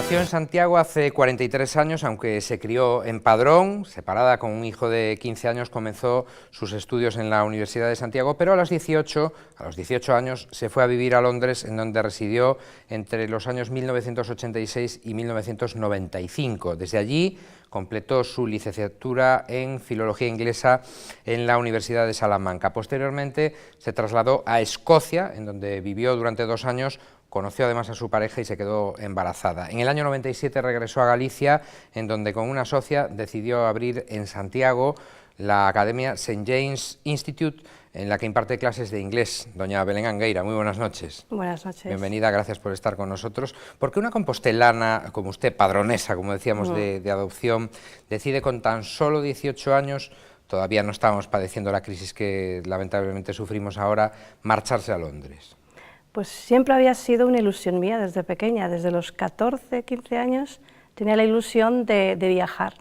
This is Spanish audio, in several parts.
Nació en Santiago hace 43 años, aunque se crió en Padrón, separada con un hijo de 15 años, comenzó sus estudios en la Universidad de Santiago, pero a los 18 años se fue a vivir a Londres, en donde residió entre los años 1986 y 1995. Desde allí completó su licenciatura en Filología Inglesa en la Universidad de Salamanca. Posteriormente se trasladó a Escocia, en donde vivió durante 2 años. Conoció además a su pareja y se quedó embarazada. En el año 97 regresó a Galicia, en donde con una socia decidió abrir en Santiago la Academia St. James Institute, en la que imparte clases de inglés. Doña Belén Angueira, muy buenas noches. Buenas noches. Bienvenida, gracias por estar con nosotros. ¿Por qué una compostelana como usted, padronesa, como decíamos, de adopción, decide con tan solo 18 años, todavía no estábamos padeciendo la crisis que lamentablemente sufrimos ahora, marcharse a Londres? Pues siempre había sido una ilusión mía desde pequeña, desde los 14, 15 años tenía la ilusión de viajar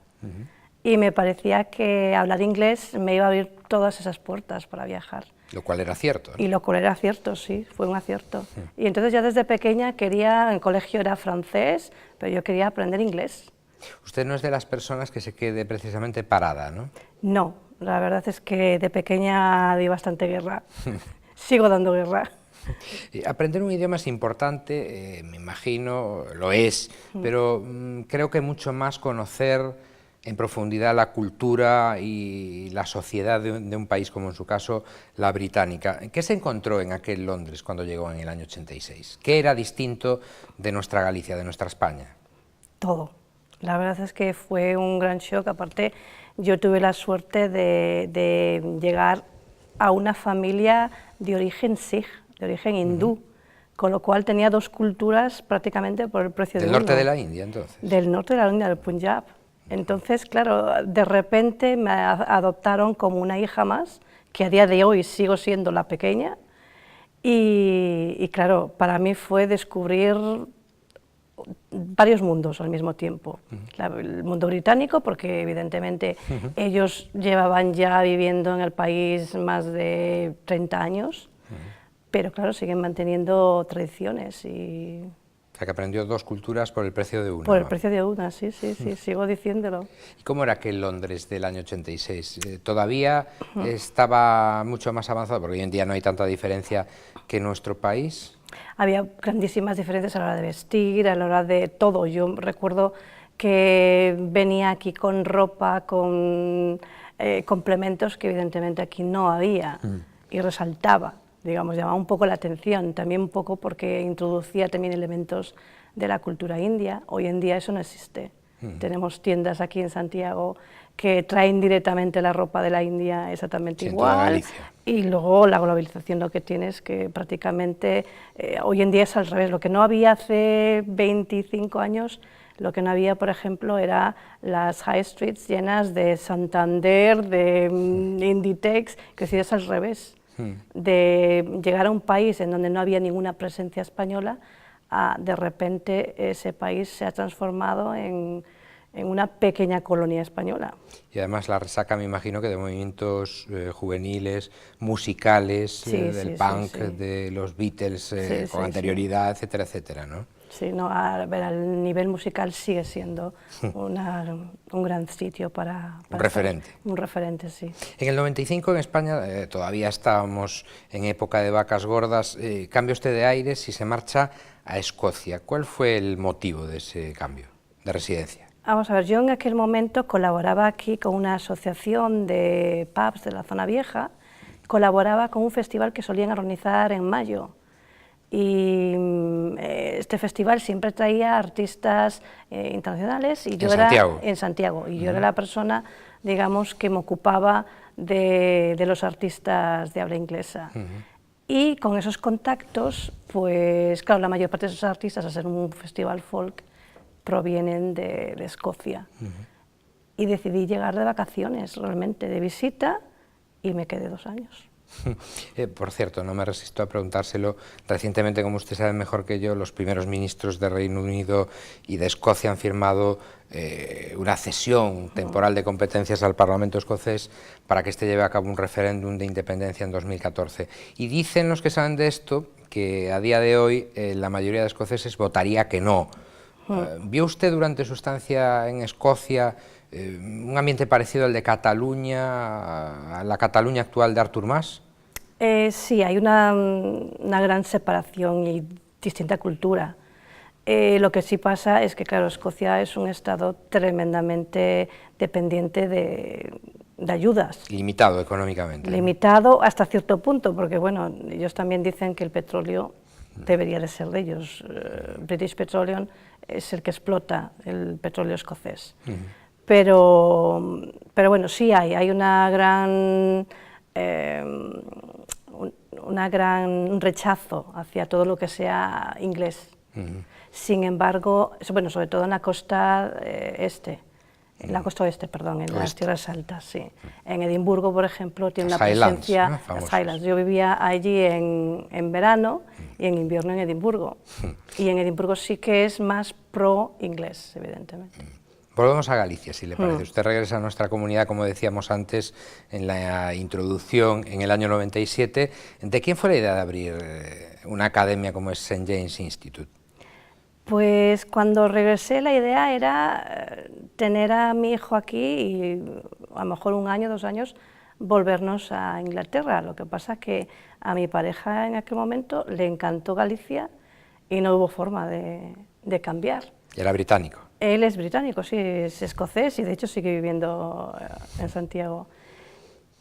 y me parecía que hablar inglés me iba a abrir todas esas puertas para viajar. Lo cual era cierto, ¿no? Y lo cual era cierto, sí, fue un acierto. Y entonces ya desde pequeña quería, en el colegio era francés, pero yo quería aprender inglés. Usted no es de las personas que se quede precisamente parada, ¿no? No, la verdad es que de pequeña di bastante guerra, sigo dando guerra. Aprender un idioma es importante, me imagino, lo es, pero creo que mucho más conocer en profundidad la cultura y la sociedad de un país, como en su caso la británica. ¿Qué se encontró en aquel Londres cuando llegó en el año 86? ¿Qué era distinto de nuestra Galicia, de nuestra España? Todo. La verdad es que fue un gran shock. Aparte, yo tuve la suerte de llegar a una familia de origen sikh, de origen hindú, con lo cual tenía 2 culturas prácticamente por el precio de una. ¿Del norte de la India, entonces? Del norte de la India, del Punjab. Entonces, claro, de repente me adoptaron como una hija más, que a día de hoy sigo siendo la pequeña, y claro, para mí fue descubrir varios mundos al mismo tiempo. El mundo británico, porque evidentemente ellos llevaban ya viviendo en el país más de 30 años, pero claro, siguen manteniendo tradiciones y... O sea, que aprendió 2 culturas por el precio de una. Por el precio de una, sí, sigo diciéndolo. ¿Y cómo era aquel Londres del año 86? ¿Todavía estaba mucho más avanzado? Porque hoy en día no hay tanta diferencia que en nuestro país. Había grandísimas diferencias a la hora de vestir, a la hora de todo. Yo recuerdo que venía aquí con ropa, con complementos que evidentemente aquí no había, y resaltaba, digamos, llamaba un poco la atención, también un poco porque introducía también elementos de la cultura india. Hoy en día eso no existe. Tenemos tiendas aquí en Santiago que traen directamente la ropa de la India exactamente igual, y luego la globalización lo que tiene es que prácticamente hoy en día es al revés. Lo que no había hace 25 años, lo que no había, por ejemplo, era las high streets llenas de Santander, de Inditex, que si es al revés. De llegar a un país en donde no había ninguna presencia española, de repente ese país se ha transformado en una pequeña colonia española. Y además la resaca, me imagino, que de movimientos juveniles, musicales, del punk, de los Beatles con anterioridad, etcétera, etcétera, ¿no? Sí, no, a ver, al nivel musical sigue siendo un gran sitio para un referente. Un referente, sí. En el 95 en España, todavía estábamos en época de vacas gordas, cambia usted de aires y se marcha a Escocia. ¿Cuál fue el motivo de ese cambio de residencia? Vamos a ver, yo en aquel momento colaboraba aquí con una asociación de pubs de la zona vieja, colaboraba con un festival que solían organizar en mayo, y este festival siempre traía artistas internacionales, y yo era en Santiago, y yo era la persona, digamos, que me ocupaba de los artistas de habla inglesa. Y con esos contactos, pues claro, la mayor parte de esos artistas, al ser un festival folk, provienen de Escocia. Y decidí llegar de vacaciones, realmente, de visita, y me quedé 2 años. Por cierto, no me resisto a preguntárselo, recientemente, como usted sabe mejor que yo, los primeros ministros de Reino Unido y de Escocia han firmado una cesión temporal de competencias al Parlamento escocés para que éste lleve a cabo un referéndum de independencia en 2014. Y dicen los que saben de esto que a día de hoy la mayoría de escoceses votaría que no. ¿Vio usted durante su estancia en Escocia un ambiente parecido al de Cataluña, a la Cataluña actual de Artur Mas? Sí, hay una gran separación y distinta cultura. Lo que sí pasa es que, claro, Escocia es un estado tremendamente dependiente de ayudas. Limitado económicamente. Limitado hasta cierto punto, porque bueno, ellos también dicen que el petróleo debería de ser de ellos. British Petroleum es el que explota el petróleo escocés. Pero bueno, sí hay una gran... un rechazo hacia todo lo que sea inglés. Sin embargo, bueno, sobre todo en la costa en la costa oeste, perdón, en las tierras altas, sí. En Edimburgo, por ejemplo, tiene una presencia... Las Highlands. Yo vivía allí en verano y en invierno en Edimburgo. Y en Edimburgo sí que es más pro-inglés, evidentemente. Volvemos a Galicia, si le parece. Usted regresa a nuestra comunidad, como decíamos antes, en la introducción, en el año 97. ¿De quién fue la idea de abrir una academia como es St. James Institute? Pues cuando regresé la idea era tener a mi hijo aquí y a lo mejor 1 año, 2 años, volvernos a Inglaterra. Lo que pasa que a mi pareja en aquel momento le encantó Galicia y no hubo forma de cambiar. ¿Era británico? Él es británico, sí, es escocés y de hecho sigue viviendo en Santiago.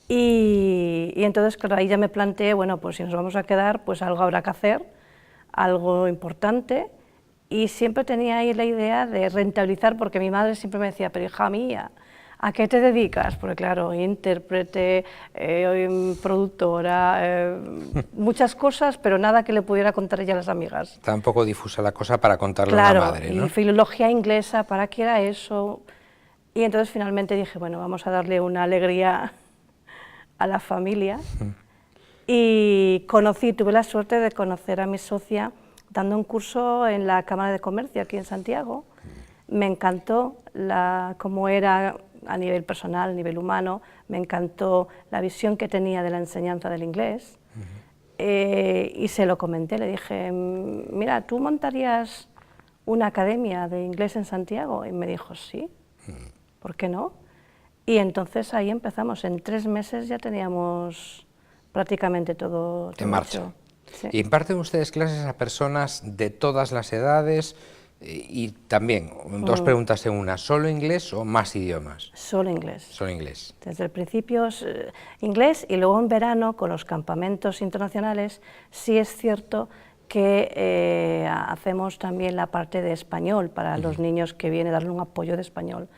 Y entonces, claro, ahí ya me planteé, bueno, pues si nos vamos a quedar, pues algo habrá que hacer, algo importante. Y siempre tenía ahí la idea de rentabilizar, porque mi madre siempre me decía, pero hija mía, ¿a qué te dedicas? Porque claro, intérprete, productora, muchas cosas, pero nada que le pudiera contar ella a las amigas. Está un poco difusa la cosa para contarle claro, a la madre, ¿no? Y filología inglesa, ¿para qué era eso? Y entonces finalmente dije, bueno, vamos a darle una alegría a la familia. Y tuve la suerte de conocer a mi socia dando un curso en la Cámara de Comercio aquí en Santiago. Me encantó cómo era a nivel personal, a nivel humano, me encantó la visión que tenía de la enseñanza del inglés. Y se lo comenté, le dije, mira, ¿tú montarías una academia de inglés en Santiago? Y me dijo, sí, ¿por qué no? Y entonces ahí empezamos, en 3 meses ya teníamos prácticamente todo en marcha. Sí. ¿Y imparten ustedes clases a personas de todas las edades? Y también, 2 preguntas en una, ¿solo inglés o más idiomas? Solo inglés. Solo inglés. Desde el principio inglés y luego en verano con los campamentos internacionales sí es cierto que hacemos también la parte de español para los niños que vienen, darle un apoyo de español,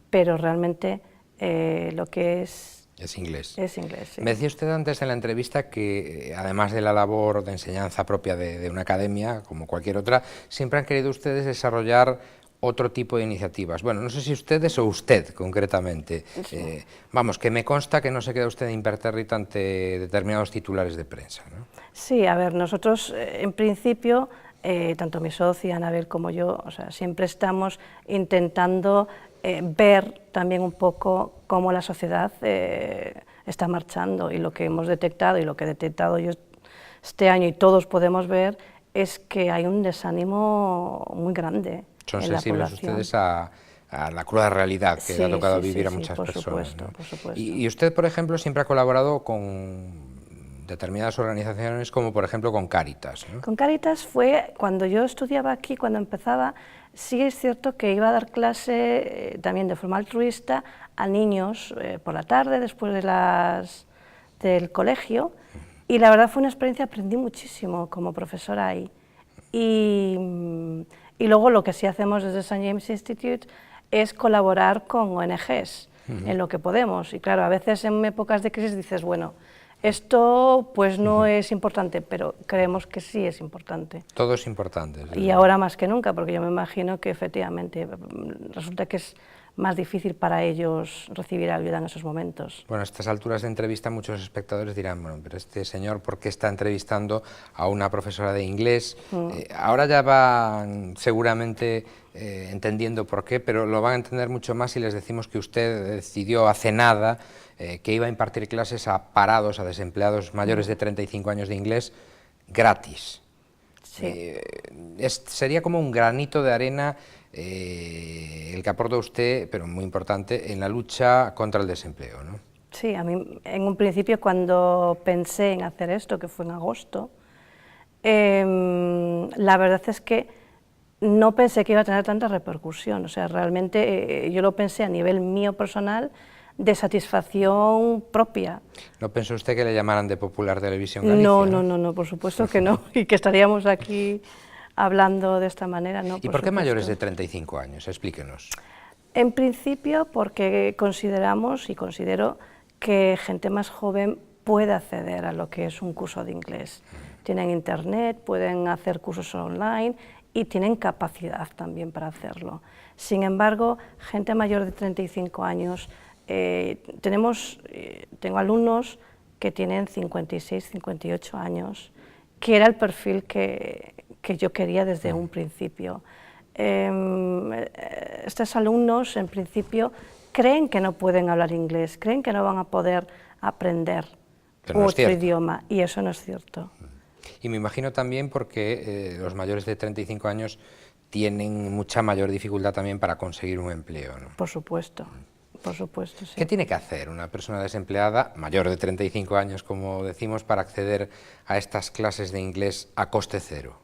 pero realmente lo que es inglés. Es inglés, sí. Me decía usted antes en la entrevista que, además de la labor de enseñanza propia de una academia, como cualquier otra, siempre han querido ustedes desarrollar otro tipo de iniciativas. Bueno, no sé si ustedes o usted, concretamente. Sí. Vamos, que me consta que no se queda usted impertérrita ante determinados titulares de prensa, ¿no? Sí, a ver, nosotros, en principio, tanto mi socia, Anabel, como yo, o sea, siempre estamos intentando ver también un poco cómo la sociedad está marchando, y lo que hemos detectado y lo que he detectado yo este año y todos podemos ver es que hay un desánimo muy grande. Son sensibles ustedes a la cruda realidad que le ha tocado vivir a muchas personas. Supuesto, ¿no? Por supuesto. Y usted, por ejemplo, siempre ha colaborado con determinadas organizaciones como por ejemplo con Cáritas, ¿no? Con Cáritas fue cuando yo estudiaba aquí, cuando empezaba. Sí es cierto que iba a dar clase también de forma altruista a niños por la tarde, después del colegio, y la verdad fue una experiencia, aprendí muchísimo como profesora ahí. Y luego lo que sí hacemos desde St. James Institute es colaborar con ONGs en lo que podemos, y claro, a veces en épocas de crisis dices, bueno, esto pues no es importante, pero creemos que sí es importante. Todo es importante. ¿Sí? Y ahora más que nunca, porque yo me imagino que efectivamente resulta que es más difícil para ellos recibir ayuda en esos momentos. Bueno, a estas alturas de entrevista muchos espectadores dirán, bueno, pero este señor, ¿por qué está entrevistando a una profesora de inglés? Ahora ya van seguramente entendiendo por qué, pero lo van a entender mucho más si les decimos que usted decidió hace nada que iba a impartir clases a parados, a desempleados mayores de 35 años de inglés, gratis. Sí. Sería como un granito de arena el que aporta usted, pero muy importante, en la lucha contra el desempleo, ¿no? Sí, a mí en un principio cuando pensé en hacer esto, que fue en agosto, la verdad es que no pensé que iba a tener tanta repercusión, o sea, realmente yo lo pensé a nivel mío personal, de satisfacción propia. ¿No pensó usted que le llamaran de Popular Televisión Galicia? No, por supuesto que no, y que estaríamos aquí hablando de esta manera, ¿no? ¿Y por qué mayores de 35 años? Explíquenos. En principio porque consideramos y considero que gente más joven puede acceder a lo que es un curso de inglés. Tienen internet, pueden hacer cursos online y tienen capacidad también para hacerlo. Sin embargo, gente mayor de 35 años, tengo alumnos que tienen 56, 58 años, que era el perfil que yo quería desde un principio. Estos alumnos, en principio, creen que no pueden hablar inglés, creen que no van a poder aprender otro idioma, y eso no es cierto. Y me imagino también porque los mayores de 35 años tienen mucha mayor dificultad también para conseguir un empleo, ¿no? Por supuesto, sí. ¿Qué tiene que hacer una persona desempleada, mayor de 35 años, como decimos, para acceder a estas clases de inglés a coste cero?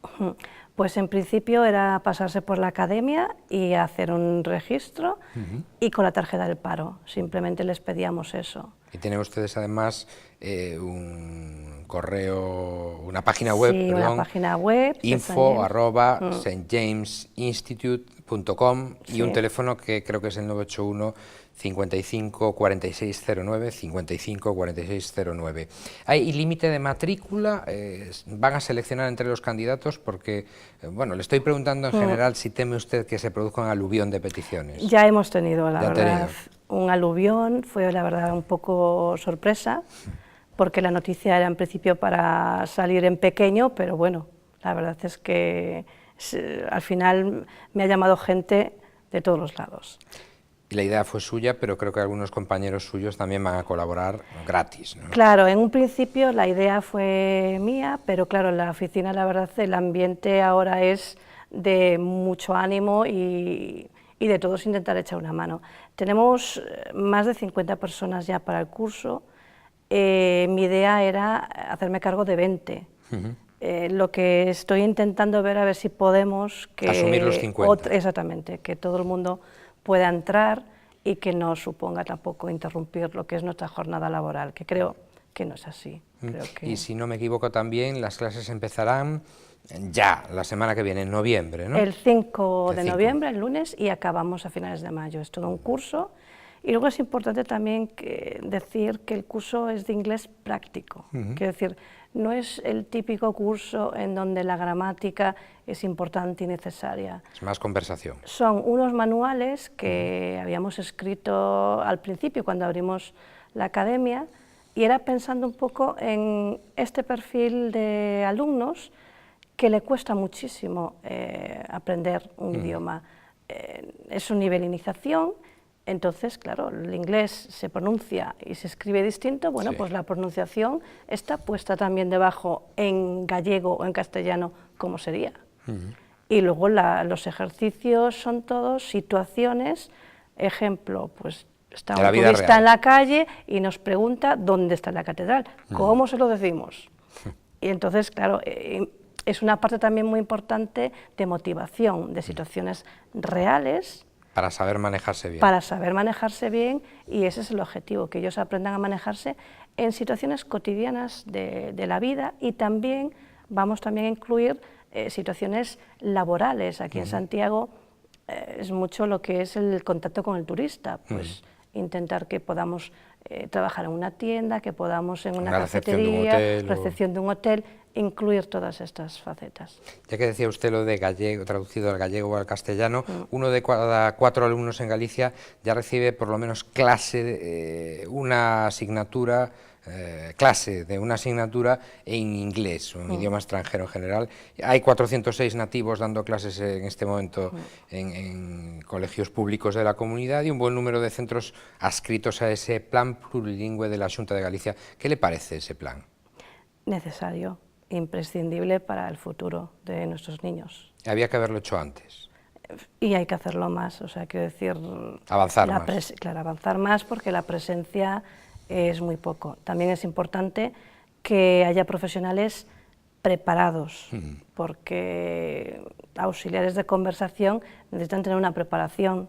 Pues en principio era pasarse por la academia y hacer un registro y con la tarjeta del paro, simplemente les pedíamos eso. Y tienen ustedes además un correo, una página web, sí, perdón, una página web, info@stjamesinstitute.com y un sí. teléfono que creo que es el 981 55 4609, 55 4609. ¿Hay límite de matrícula? ¿Van a seleccionar entre los candidatos? Porque, bueno, le estoy preguntando en general si teme usted que se produzca un aluvión de peticiones. Ya hemos tenido, la verdad, un aluvión, fue la verdad un poco sorpresa, porque la noticia era en principio para salir en pequeño, pero bueno, la verdad es que al final me ha llamado gente de todos los lados. Y la idea fue suya, pero creo que algunos compañeros suyos también van a colaborar gratis, ¿no? Claro, en un principio la idea fue mía, pero claro, en la oficina la verdad el ambiente ahora es de mucho ánimo y de todos intentar echar una mano. Tenemos más de 50 personas ya para el curso. Mi idea era hacerme cargo de 20. Lo que estoy intentando ver a ver si podemos asumir los 50. Exactamente, que todo el mundo pueda entrar y que no suponga tampoco interrumpir lo que es nuestra jornada laboral, que creo que no es así. Y si no me equivoco también, las clases empezarán ya, la semana que viene, en noviembre, ¿no? El 5 de noviembre, el lunes, y acabamos a finales de mayo. Es todo un curso. Y luego es importante también decir que el curso es de inglés práctico. Quiero decir, no es el típico curso en donde la gramática es importante y necesaria. Es más conversación. Son unos manuales que habíamos escrito al principio cuando abrimos la academia, y era pensando un poco en este perfil de alumnos que le cuesta muchísimo aprender un idioma. Es un nivel de iniciación. Entonces, claro, el inglés se pronuncia y se escribe distinto, bueno, pues la pronunciación está puesta también debajo en gallego o en castellano, ¿cómo sería? Y luego los ejercicios son todos situaciones, ejemplo, pues está un turista en la calle y nos pregunta dónde está la catedral, ¿cómo se lo decimos? Y entonces, claro, es una parte también muy importante de motivación, de situaciones reales, para saber manejarse bien. Para saber manejarse bien, y ese es el objetivo, que ellos aprendan a manejarse en situaciones cotidianas de la vida, y también vamos a incluir situaciones laborales. Aquí en Santiago es mucho lo que es el contacto con el turista, pues intentar que podamos trabajar en una tienda, que podamos en una cafetería, recepción de un hotel, incluir todas estas facetas. Ya que decía usted lo de gallego, traducido al gallego o al castellano, uno de cada 4 alumnos en Galicia ya recibe por lo menos clase, una asignatura, clase de una asignatura en inglés o en idioma extranjero en general. Hay 406 nativos dando clases en este momento en colegios públicos de la comunidad y un buen número de centros adscritos a ese plan plurilingüe de la Xunta de Galicia. ¿Qué le parece ese plan? Necesario, imprescindible para el futuro de nuestros niños. Había que haberlo hecho antes. Y hay que hacerlo más, o sea, quiero decir... Avanzar más. Claro, avanzar más porque la presencia es muy poco. También es importante que haya profesionales preparados, porque auxiliares de conversación necesitan tener una preparación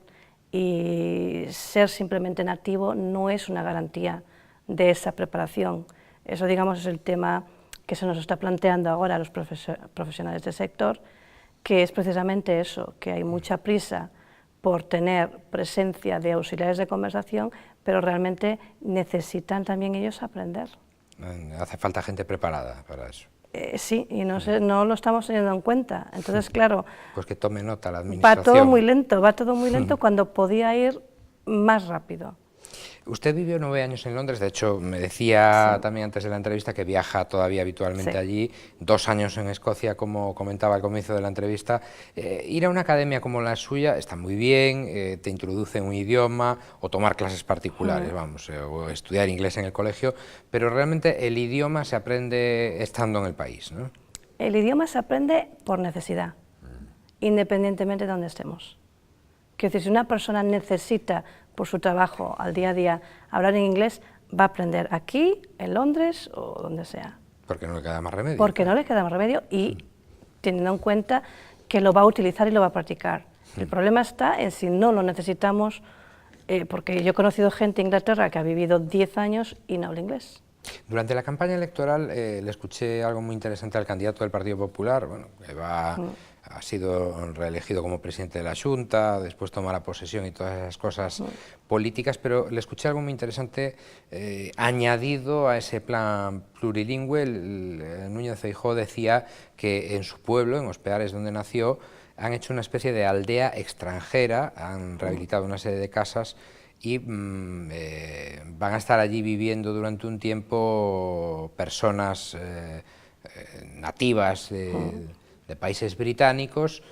y ser simplemente nativo no es una garantía de esa preparación. Eso, digamos, es el tema que se nos está planteando ahora a los profesionales del sector, que es precisamente eso, que hay mucha prisa por tener presencia de auxiliares de conversación, pero realmente necesitan también ellos aprender. Hace falta gente preparada para eso. Sí, y no lo estamos teniendo en cuenta. Entonces, claro, pues que tome nota la administración. Va todo muy lento cuando podía ir más rápido. Usted vivió 9 años en Londres, de hecho me decía también antes de la entrevista que viaja todavía habitualmente allí, 2 años en Escocia, como comentaba al comienzo de la entrevista. Ir a una academia como la suya está muy bien, te introduce en un idioma o tomar clases particulares, vamos, o estudiar inglés en el colegio, pero realmente el idioma se aprende estando en el país, ¿no? El idioma se aprende por necesidad, independientemente de donde estemos. Quiero decir, si una persona necesita por su trabajo al día a día hablar en inglés, va a aprender aquí, en Londres o donde sea. Porque no le queda más remedio. Porque no le queda más remedio y teniendo en cuenta que lo va a utilizar y lo va a practicar. El problema está en si no lo necesitamos, porque yo he conocido gente en Inglaterra que ha vivido 10 años y no habla inglés. Durante la campaña electoral le escuché algo muy interesante al candidato del Partido Popular, bueno, que ha sido reelegido como presidente de la Xunta, después tomará posesión y todas esas cosas políticas, pero le escuché algo muy interesante añadido a ese plan plurilingüe. Núñez Feijóo decía que en su pueblo, en Ospeares, donde nació, han hecho una especie de aldea extranjera, han rehabilitado una serie de casas y van a estar allí viviendo durante un tiempo personas nativas de países británicos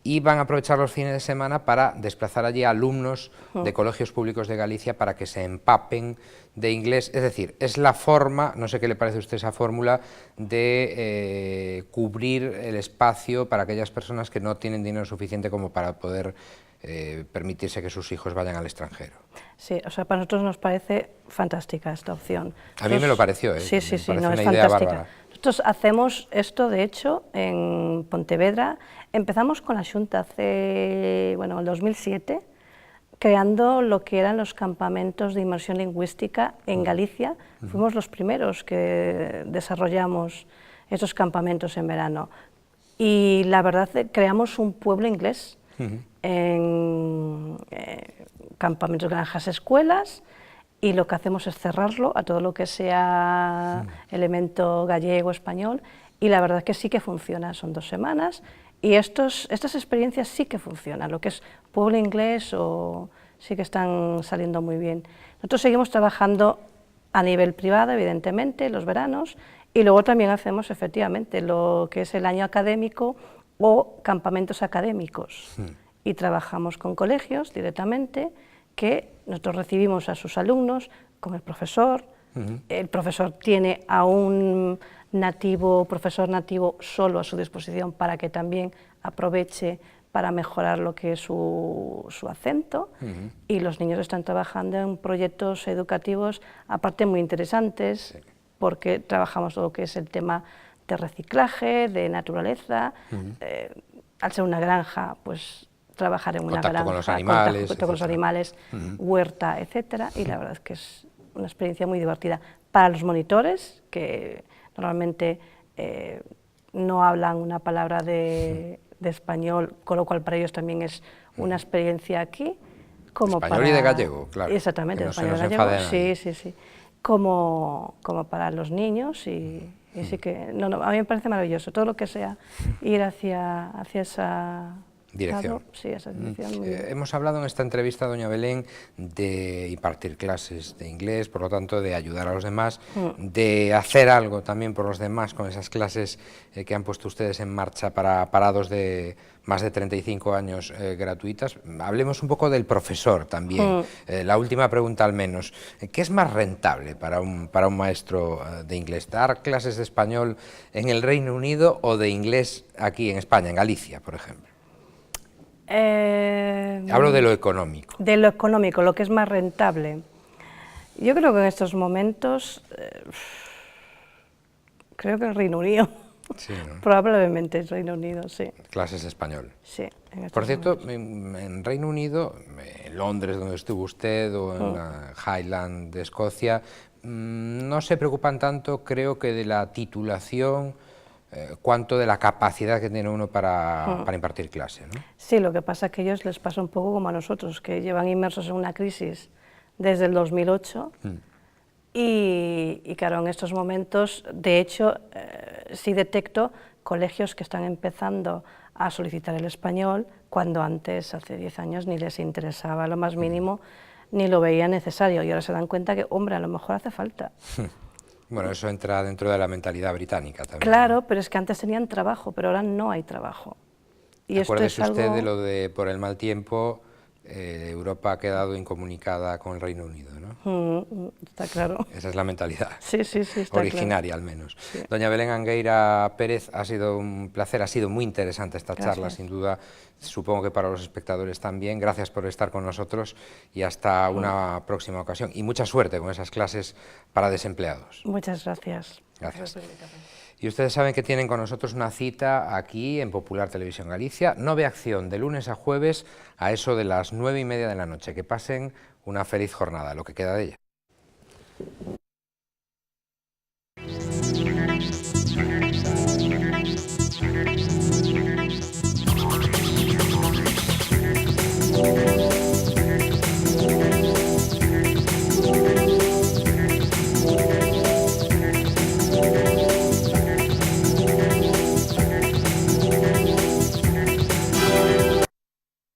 y van a aprovechar los fines de semana para desplazar allí a alumnos de colegios públicos de Galicia para que se empapen de inglés. Es decir, es la forma, no sé qué le parece a usted esa fórmula, de cubrir el espacio para aquellas personas que no tienen dinero suficiente como para poder permitirse que sus hijos vayan al extranjero. Sí, o sea, para nosotros nos parece fantástica esta opción. A mí me lo pareció, sí, no, es fantástica. Bárbara. Nosotros hacemos esto, de hecho, en Pontevedra. Empezamos con la Xunta hace, bueno, en el 2007, creando lo que eran los campamentos de inmersión lingüística en Galicia. Fuimos los primeros que desarrollamos esos campamentos en verano. Y la verdad, creamos un pueblo inglés en campamentos, granjas, escuelas, y lo que hacemos es cerrarlo a todo lo que sea elemento gallego, español, y la verdad es que sí que funciona, son 2 semanas, y estas experiencias sí que funcionan, lo que es pueblo inglés sí que están saliendo muy bien. Nosotros seguimos trabajando a nivel privado, evidentemente, los veranos, y luego también hacemos efectivamente lo que es el año académico o campamentos académicos, y trabajamos con colegios directamente, que nosotros recibimos a sus alumnos con el profesor. El profesor tiene a un profesor nativo solo a su disposición para que también aproveche para mejorar lo que es su acento, y los niños están trabajando en proyectos educativos aparte muy interesantes, porque trabajamos todo lo que es el tema de reciclaje, de naturaleza. Al ser una granja, pues trabajar en una granja, con los animales, contacto con los animales, huerta, etcétera, y la verdad es que es una experiencia muy divertida para los monitores, que normalmente no hablan una palabra de español, con lo cual para ellos también es una experiencia aquí. Como español y de gallego, claro. Exactamente, no español y gallego, sí. Como para los niños, y sí que, a mí me parece maravilloso, todo lo que sea ir hacia esa dirección. Sí, esa dirección. Hemos hablado en esta entrevista, doña Belén, de impartir clases de inglés, por lo tanto de ayudar a los demás, de hacer algo también por los demás con esas clases que han puesto ustedes en marcha para parados de más de 35 años gratuitas. Hablemos un poco del profesor también. La última pregunta al menos. ¿Qué es más rentable para un maestro de inglés? ¿Dar clases de español en el Reino Unido o de inglés aquí en España, en Galicia, por ejemplo? Hablo de lo económico. De lo económico, lo que es más rentable. Yo creo que en estos momentos, creo que el Reino Unido. Sí, ¿no? Probablemente el Reino Unido, sí. Clases español. Sí, en estos Por cierto, momentos. en Reino Unido, en Londres, donde estuvo usted, o en la Highland de Escocia, no se preocupan tanto, creo que de la titulación, cuanto de la capacidad que tiene uno para impartir clase, ¿no? Sí, lo que pasa es que a ellos les pasa un poco como a nosotros, que llevan inmersos en una crisis desde el 2008 y claro, en estos momentos, de hecho, sí detecto colegios que están empezando a solicitar el español, cuando antes, hace 10 años, ni les interesaba lo más mínimo, ni lo veía necesario, y ahora se dan cuenta que, hombre, a lo mejor hace falta. Bueno, eso entra dentro de la mentalidad británica también. Claro, pero es que antes tenían trabajo, pero ahora no hay trabajo. Y esto es Acuérdese usted algo... de lo de por el mal tiempo, Europa ha quedado incomunicada con el Reino Unido, ¿no? Está claro. Esa es la mentalidad. Sí, sí, sí, está originaria claro. al menos. Sí. Doña Belén Angueira Pérez, ha sido un placer, ha sido muy interesante esta charla, sin duda, supongo que para los espectadores también. Gracias por estar con nosotros y hasta una próxima ocasión. Y mucha suerte con esas clases para desempleados. Muchas gracias. Gracias. Y ustedes saben que tienen con nosotros una cita aquí en Popular Televisión Galicia, Nove Acción, de lunes a jueves a eso de las 9:30 de la noche. Que pasen una feliz jornada, lo que queda de ella.